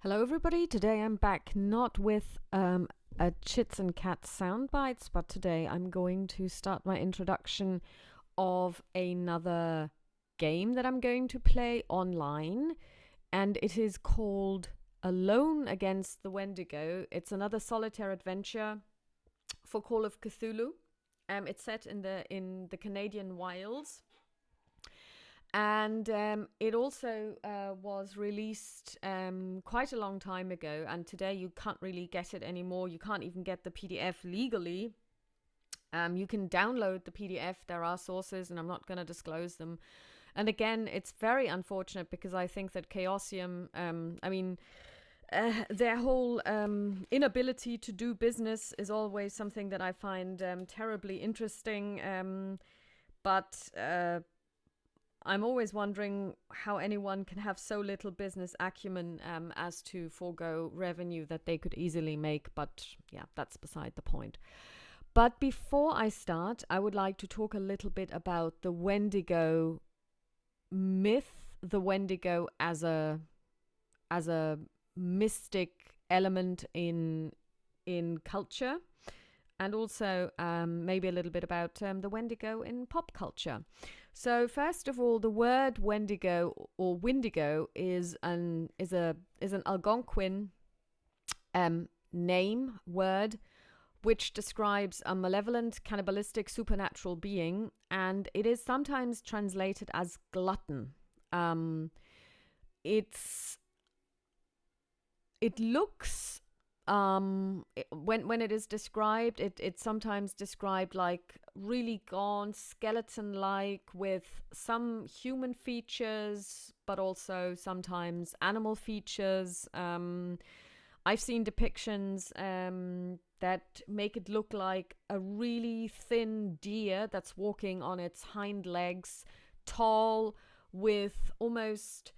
Hello, everybody. Today I'm back not with a Chits and Cats sound bites, but today I'm going to start my introduction of another game that I'm going to play online, and it is called Alone Against the Wendigo. It's another solitaire adventure for Call of Cthulhu. It's set in the Canadian wilds, and it also was released quite a long time ago, and today you can't really get it anymore. You can't even get the PDF legally. You can download the PDF. There are sources, and I'm not going to disclose them. And again, it's very unfortunate because I think that Chaosium, their whole inability to do business is always something that I find terribly interesting. But I'm always wondering how anyone can have so little business acumen as to forego revenue that they could easily make. But yeah, that's beside the point. But before I start, I would like to talk a little bit about the Wendigo myth, the Wendigo as a mystic element in culture, and also maybe a little bit about the Wendigo in pop culture. So first of all, the word Wendigo or Windigo is an Algonquin name word which describes a malevolent, cannibalistic, supernatural being, and it is sometimes translated as glutton. It's it looks when it is described, it's sometimes described like really gaunt, skeleton-like, with some human features, but also sometimes animal features. I've seen depictions that make it look like a really thin deer that's walking on its hind legs, tall, with almost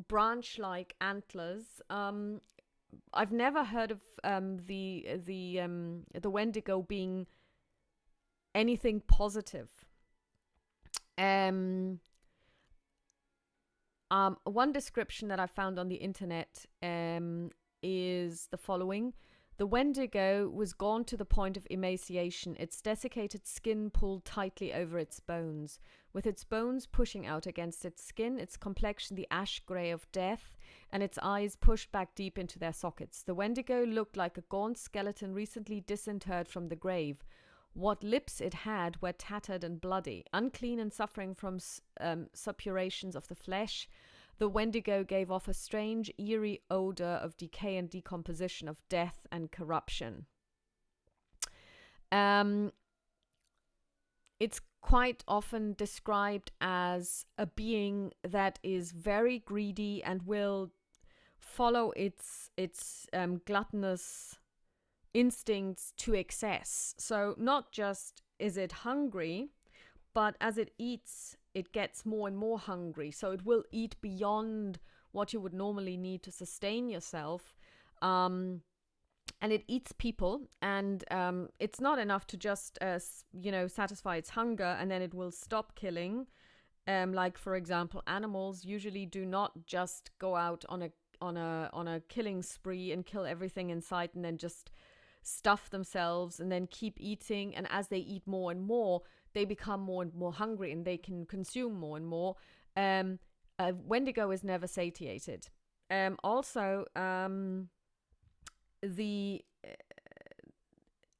branch-like antlers. I've never heard of the Wendigo being anything positive. One description that I found on the internet is the following. The Wendigo was gaunt to the point of emaciation, its desiccated skin pulled tightly over its bones. With its bones pushing out against its skin, its complexion the ash grey of death, and its eyes pushed back deep into their sockets. The Wendigo looked like a gaunt skeleton recently disinterred from the grave. What lips it had were tattered and bloody. Unclean and suffering from suppurations of the flesh, the Wendigo gave off a strange, eerie odor of decay and decomposition, of death and corruption. It's quite often described as a being that is very greedy and will follow its gluttonous instincts to excess. So not just is it hungry, but as it eats, it gets more and more hungry. So it will eat beyond what you would normally need to sustain yourself. And it eats people, and it's not enough to just satisfy its hunger, and then it will stop killing. Like, for example, animals usually do not just go out on a killing spree and kill everything in sight and then just stuff themselves and then keep eating. And as they eat more and more, they become more and more hungry and they can consume more and more. Wendigo is never satiated. Also, the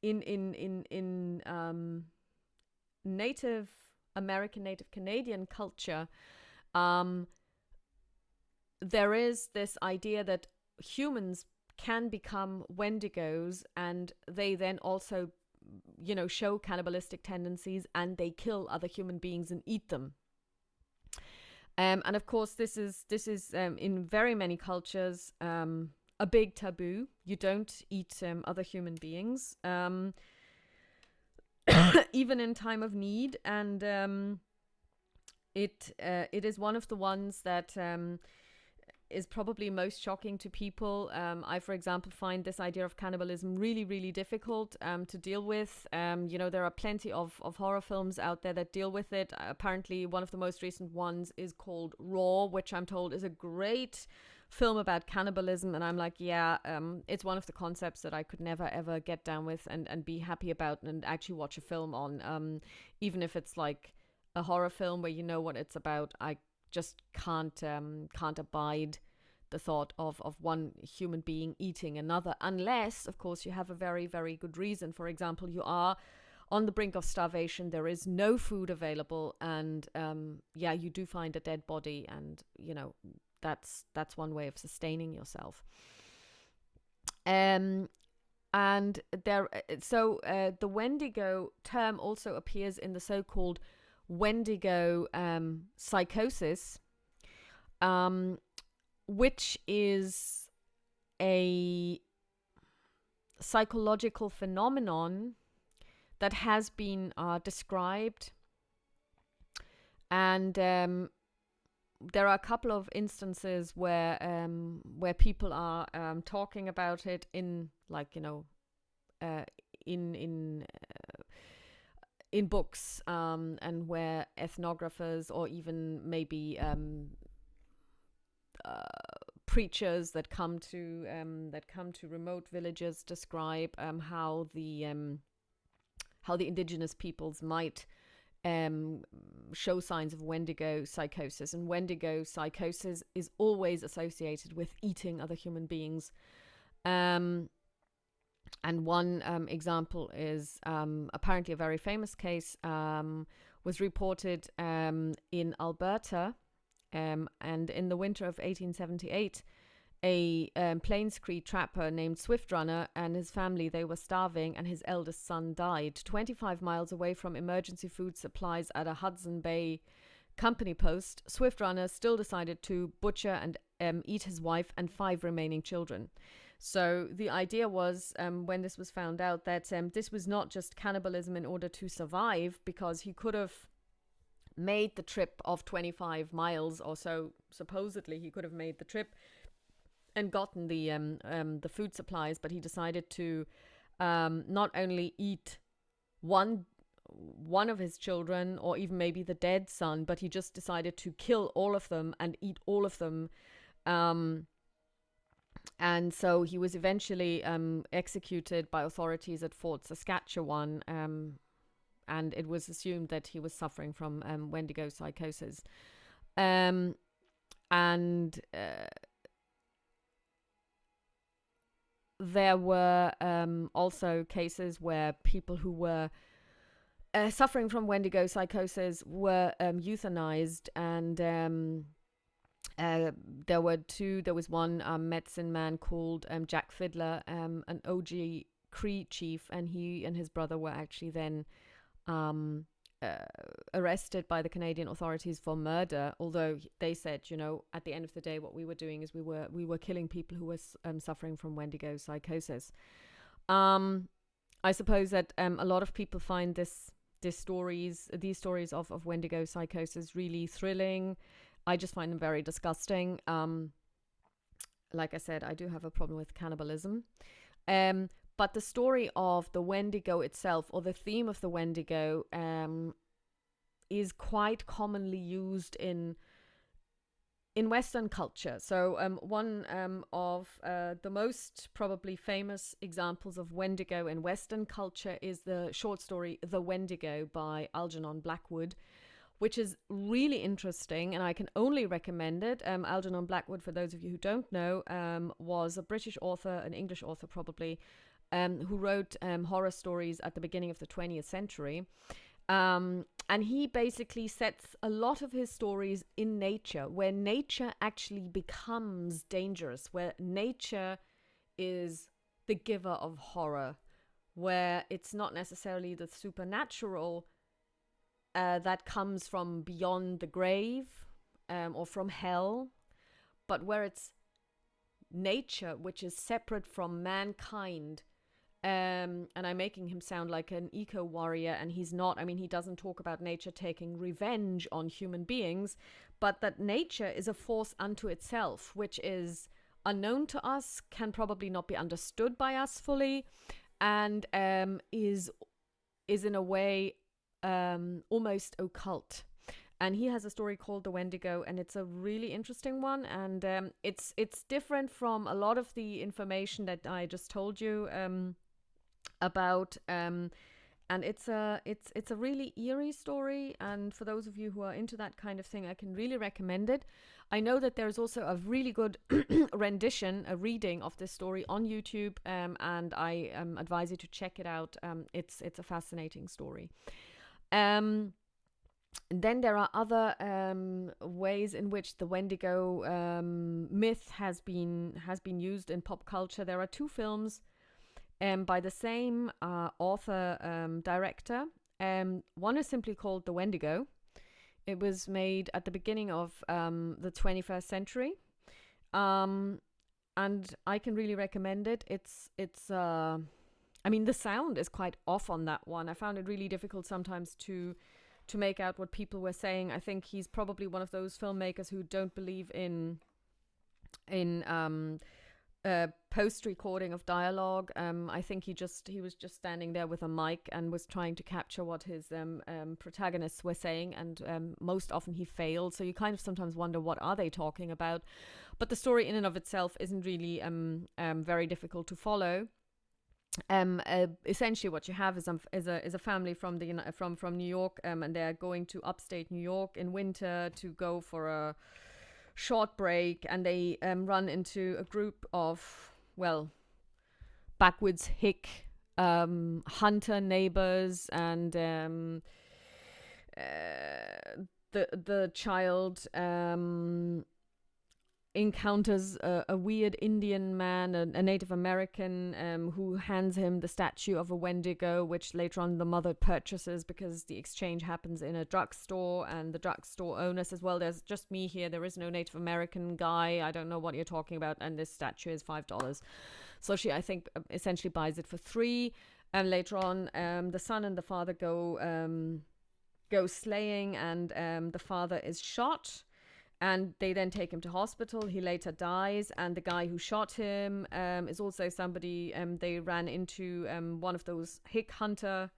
in Native American, Native Canadian culture, there is this idea that humans can become Wendigos, and they then also, show cannibalistic tendencies, and they kill other human beings and eat them. And of course, this is in very many cultures a big taboo. You don't eat other human beings, even in time of need. And it is one of the ones that is probably most shocking to people. I, for example, find this idea of cannibalism really, really difficult to deal with. There are plenty of horror films out there that deal with it. Apparently, one of the most recent ones is called Raw, which I'm told is a great film about cannibalism, and I'm like, yeah, it's one of the concepts that I could never ever get down with and be happy about and actually watch a film on. Even if it's like a horror film where you know what it's about, I just can't abide the thought of one human being eating another, unless, of course, you have a very, very good reason. For example, you are on the brink of starvation, there is no food available, and you do find a dead body, and that's one way of sustaining yourself. And there, the Wendigo term also appears in the so-called Wendigo psychosis, which is a psychological phenomenon that has been described, and there are a couple of instances where people are talking about it in, like, in books, and where ethnographers or even maybe preachers that come to remote villages describe how the indigenous peoples might show signs of Wendigo psychosis. And Wendigo psychosis is always associated with eating other human beings. And one example is apparently a very famous case, was reported in Alberta, and in the winter of 1878, a Plains Cree trapper named Swift Runner and his family, they were starving, and his eldest son died. 25 miles away from emergency food supplies at a Hudson Bay company post, Swift Runner still decided to butcher and eat his wife and 5 remaining children. So the idea was, when this was found out, that this was not just cannibalism in order to survive, because he could have made the trip of 25 miles or so. Supposedly he could have made the trip and gotten the food supplies, but he decided to not only eat one of his children, or even maybe the dead son, but he just decided to kill all of them and eat all of them. And so he was eventually executed by authorities at Fort Saskatchewan, and it was assumed that he was suffering from Wendigo psychosis. There were also cases where people who were suffering from Wendigo psychosis were euthanized, and there was one medicine man called Jack Fiddler, an OG Cree chief, and he and his brother were actually then arrested by the Canadian authorities for murder, although they said, at the end of the day, what we were doing is we were killing people who were suffering from Wendigo psychosis. I suppose that a lot of people find these stories of Wendigo psychosis really thrilling. I just find them very disgusting. Like I said, I do have a problem with cannibalism. But the story of the Wendigo itself, or the theme of the Wendigo, is quite commonly used in Western culture. So one of the most probably famous examples of Wendigo in Western culture is the short story The Wendigo by Algernon Blackwood, which is really interesting, and I can only recommend it. Algernon Blackwood, for those of you who don't know, was a British author, an English author probably, who wrote horror stories at the beginning of the 20th century. And he basically sets a lot of his stories in nature, where nature actually becomes dangerous, where nature is the giver of horror, where it's not necessarily the supernatural that comes from beyond the grave or from hell, but where it's nature which is separate from mankind. And I'm making him sound like an eco-warrior, and he's not. I mean, he doesn't talk about nature taking revenge on human beings, but that nature is a force unto itself, which is unknown to us, can probably not be understood by us fully, and is in a way almost occult. and he has a story called The Wendigo, and it's a really interesting one, and it's different from a lot of the information that I just told you about. And it's a really eerie story, and for those of you who are into that kind of thing, I can really recommend it. I know that there's also a really good rendition, a reading of this story on YouTube, and I advise you to check it out. It's a fascinating story. Then there are other ways in which the Wendigo myth has been used in pop culture. There are two films by the same author director. One is simply called The Wendigo. It was made at the beginning of the 21st century, and I can really recommend it. I mean, the sound is quite off on that one. I found it really difficult sometimes to make out what people were saying. I think he's probably one of those filmmakers who don't believe in post-recording of dialogue. I think he was just standing there with a mic and was trying to capture what his protagonists were saying, and most often he failed. So you kind of sometimes wonder, what are they talking about? But the story in and of itself isn't really very difficult to follow. Essentially, what you have is a family from New York, and they're going to upstate New York in winter to go for a short break, and they run into a group of, well, backwoods hick hunter neighbors, and the child encounters a weird Indian man, a Native American, who hands him the statue of a Wendigo, which later on the mother purchases because the exchange happens in a drugstore, and the drugstore owner says, well, there's just me here, there is no Native American guy, I don't know what you're talking about, and this statue is $5. So she, I think, essentially buys it for $3, and later on the son and the father go sleighing, and the father is shot. And they then take him to hospital. He later dies. And the guy who shot him is also somebody they ran into, one of those hick hunter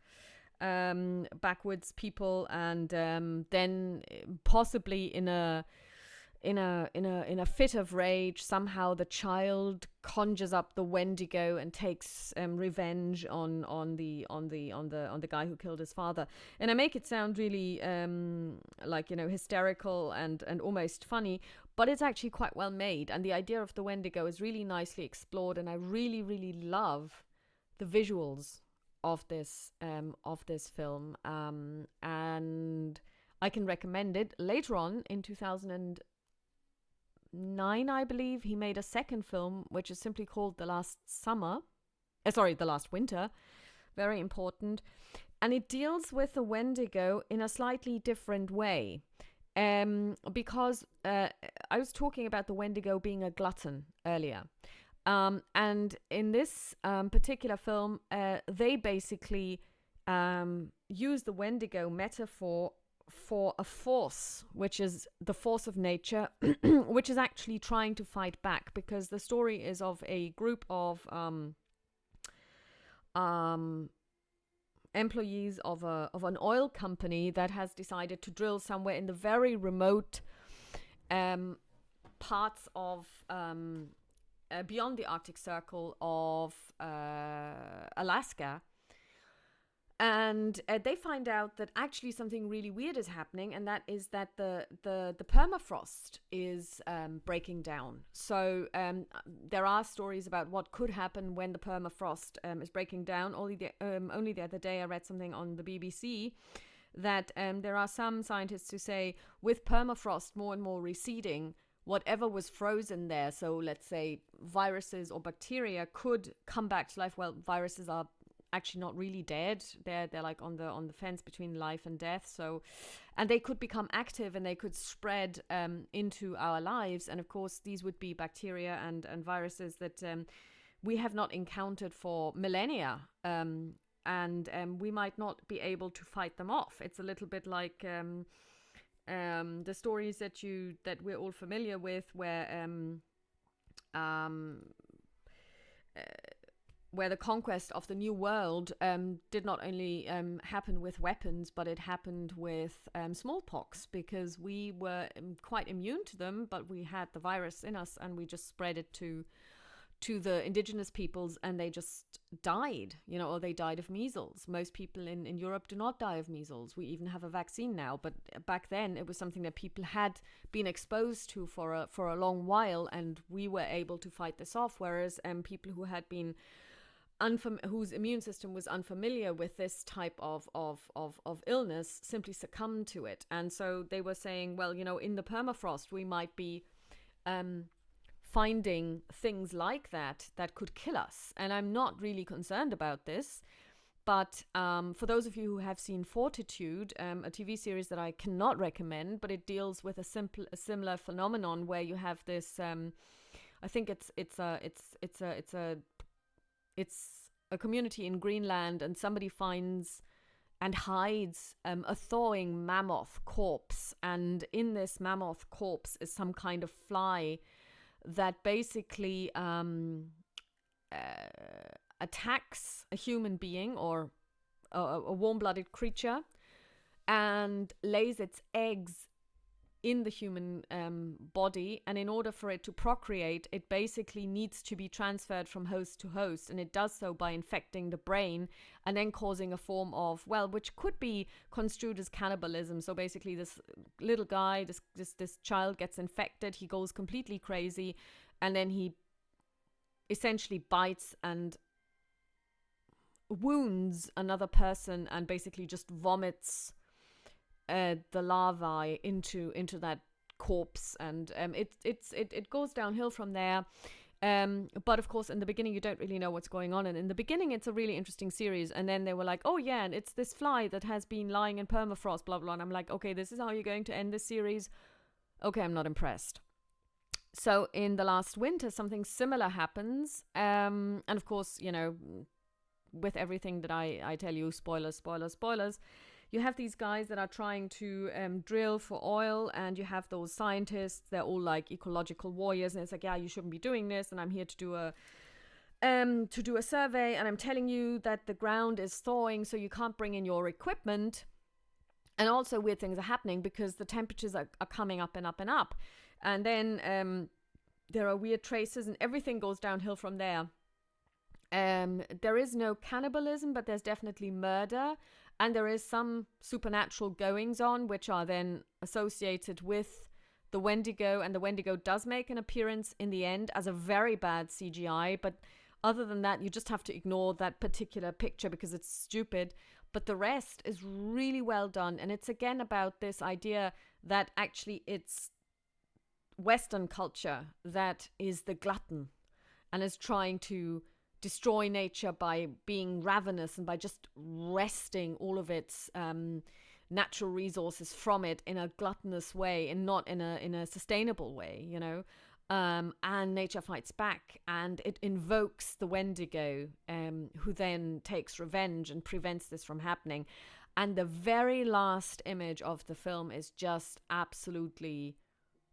backwoods people. And then possibly in a fit of rage, somehow the child conjures up the Wendigo and takes revenge on the guy who killed his father. And I make it sound really hysterical and almost funny, but it's actually quite well made. And the idea of the Wendigo is really nicely explored, and I really, really love the visuals of this film. And I can recommend it. Later on in 2009, I believe, he made a second film, which is simply called The Last Winter. Very important. And it deals with the Wendigo in a slightly different way. Because I was talking about the Wendigo being a glutton earlier. And in this particular film, they basically use the Wendigo metaphor for a force, which is the force of nature, which is actually trying to fight back, because the story is of a group of employees of an oil company that has decided to drill somewhere in the very remote parts of beyond the Arctic Circle of Alaska. And they find out that actually something really weird is happening, and that is that the permafrost is breaking down. So there are stories about what could happen when the permafrost is breaking down. Only the other day I read something on the BBC that there are some scientists who say, with permafrost more and more receding, whatever was frozen there, so let's say viruses or bacteria, could come back to life. Well, viruses are actually not really dead. They're like on the fence between life and death. So, and they could become active and they could spread into our lives. And of course, these would be bacteria and viruses that we have not encountered for millennia. And we might not be able to fight them off. It's a little bit like the stories that we're all familiar with, where where the conquest of the new world did not only happen with weapons, but it happened with smallpox, because we were quite immune to them, but we had the virus in us and we just spread it to the indigenous peoples, and they just died, or they died of measles. Most people in Europe do not die of measles. We even have a vaccine now, but back then it was something that people had been exposed to for a long while, and we were able to fight this off, whereas people who had been whose immune system was unfamiliar with this type of illness simply succumbed to it. And so they were saying, well, in the permafrost we might be finding things like that could kill us. And I'm not really concerned about this. But for those of you who have seen Fortitude, a TV series that I cannot recommend, but it deals with a similar phenomenon where you have this. I think it's a community in Greenland, and somebody finds and hides a thawing mammoth corpse, and in this mammoth corpse is some kind of fly that basically attacks a human being or a warm-blooded creature and lays its eggs in the human body. And in order for it to procreate, it basically needs to be transferred from host to host, and it does so by infecting the brain and then causing a form of, which could be construed as cannibalism. So basically this little guy, this child gets infected, he goes completely crazy, and then he essentially bites and wounds another person and basically just vomits the larvae into that corpse, and it goes downhill from there. But of course, in the beginning, you don't really know what's going on, and in the beginning, it's a really interesting series. And then they were like, "Oh yeah, and it's this fly that has been lying in permafrost, blah blah." And I'm like, "Okay, this is how you're going to end this series? Okay, I'm not impressed." So in the last winter, something similar happens, and of course, with everything that I tell you, spoilers. You have these guys that are trying to drill for oil, and you have those scientists. They're all like ecological warriors, and it's like, yeah, you shouldn't be doing this, and I'm here to do a survey, and I'm telling you that the ground is thawing, so you can't bring in your equipment. And also weird things are happening because the temperatures are coming up and up and up. And then there are weird traces, and everything goes downhill from there. There is no cannibalism, but there's definitely murder. And there is some supernatural goings on, which are then associated with the Wendigo. And the Wendigo does make an appearance in the end as a very bad CGI. But other than that, you just have to ignore that particular picture because it's stupid. But the rest is really well done. And it's again about this idea that actually it's Western culture that is the glutton and is trying to destroy nature by being ravenous and by just wresting all of its natural resources from it in a gluttonous way and not in a sustainable way, and nature fights back, and it invokes the Wendigo, who then takes revenge and prevents this from happening. And the very last image of the film is just absolutely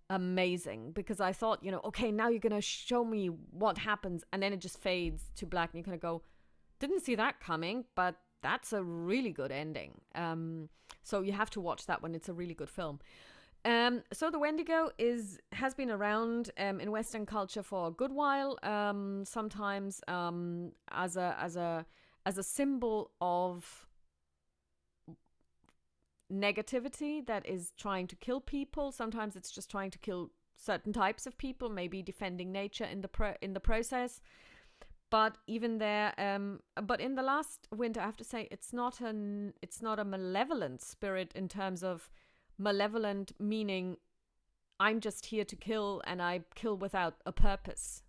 amazing, because I thought, okay, now you're going to show me what happens, and then it just fades to black, and you kind of go, didn't see that coming, but that's a really good ending. So you have to watch that one. It's a really good film. So the Wendigo has been around in Western culture for a good while, sometimes as a symbol of negativity that is trying to kill people. Sometimes it's just trying to kill certain types of people, maybe defending nature in the process. But even there, but in the last winter, I have to say, it's not a malevolent spirit in terms of malevolent meaning I'm just here to kill, and I kill without a purpose,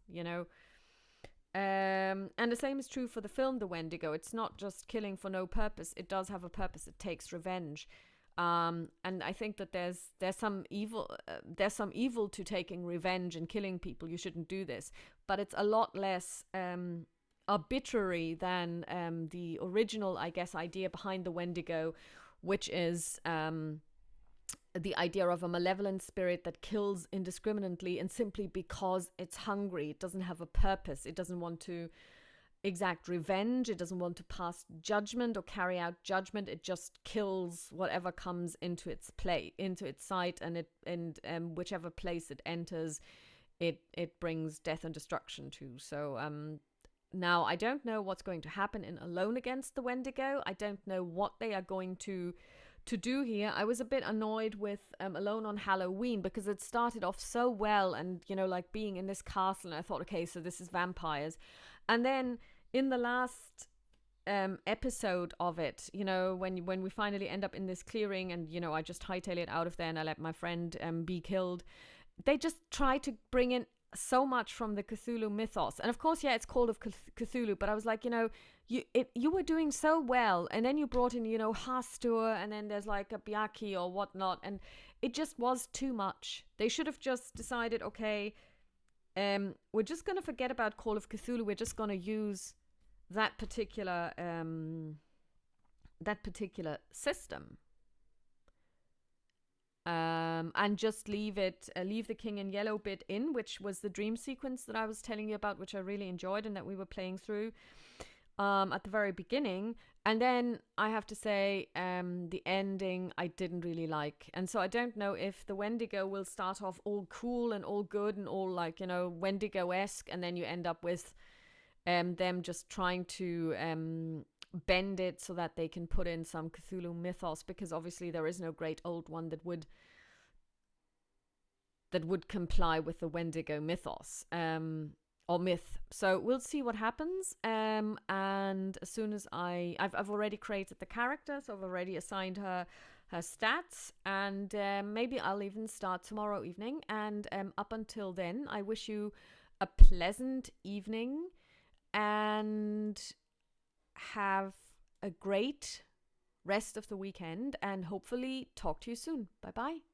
And the same is true for the film The Wendigo. It's not just killing for no purpose. It does have a purpose. It takes revenge. And I think that there's some evil to taking revenge and killing people. You shouldn't do this, but it's a lot less arbitrary than the original, I guess, idea behind the Wendigo, which is the idea of a malevolent spirit that kills indiscriminately and simply because it's hungry. It doesn't have a purpose. It doesn't want to exact revenge. It doesn't want to pass judgment or carry out judgment. It just kills whatever comes into its sight, and whichever place it enters, it brings death and destruction to. So now I don't know what's going to happen in Alone Against the Wendigo. I don't know what they are going to do here. I was a bit annoyed with Alone on Halloween because it started off so well, and like being in this castle, and I thought, okay, so this is vampires, and then in the last episode of it, when we finally end up in this clearing, and I just hightail it out of there and I let my friend be killed, they just try to bring in so much from the Cthulhu mythos. And of course, yeah, it's called of Cthulhu, but I was like, you were doing so well, and then you brought in, Hastur, and then there's like a Byakhee or whatnot, and it just was too much. They should have just decided, okay, we're just going to forget about Call of Cthulhu. We're just going to use that particular system. And just leave the King in Yellow bit in, which was the dream sequence that I was telling you about, which I really enjoyed and that we were playing through at the very beginning. And then I have to say, the ending I didn't really like. And so I don't know if the Wendigo will start off all cool and all good and all like, Wendigo-esque, and then you end up with them just trying to bend it so that they can put in some Cthulhu mythos, because obviously there is no great old one that would comply with the Wendigo mythos or myth. So we'll see what happens. And as soon as I've already created the character, so I've already assigned her stats, and maybe I'll even start tomorrow evening. And up until then, I wish you a pleasant evening and have a great rest of the weekend, and hopefully talk to you soon. Bye bye.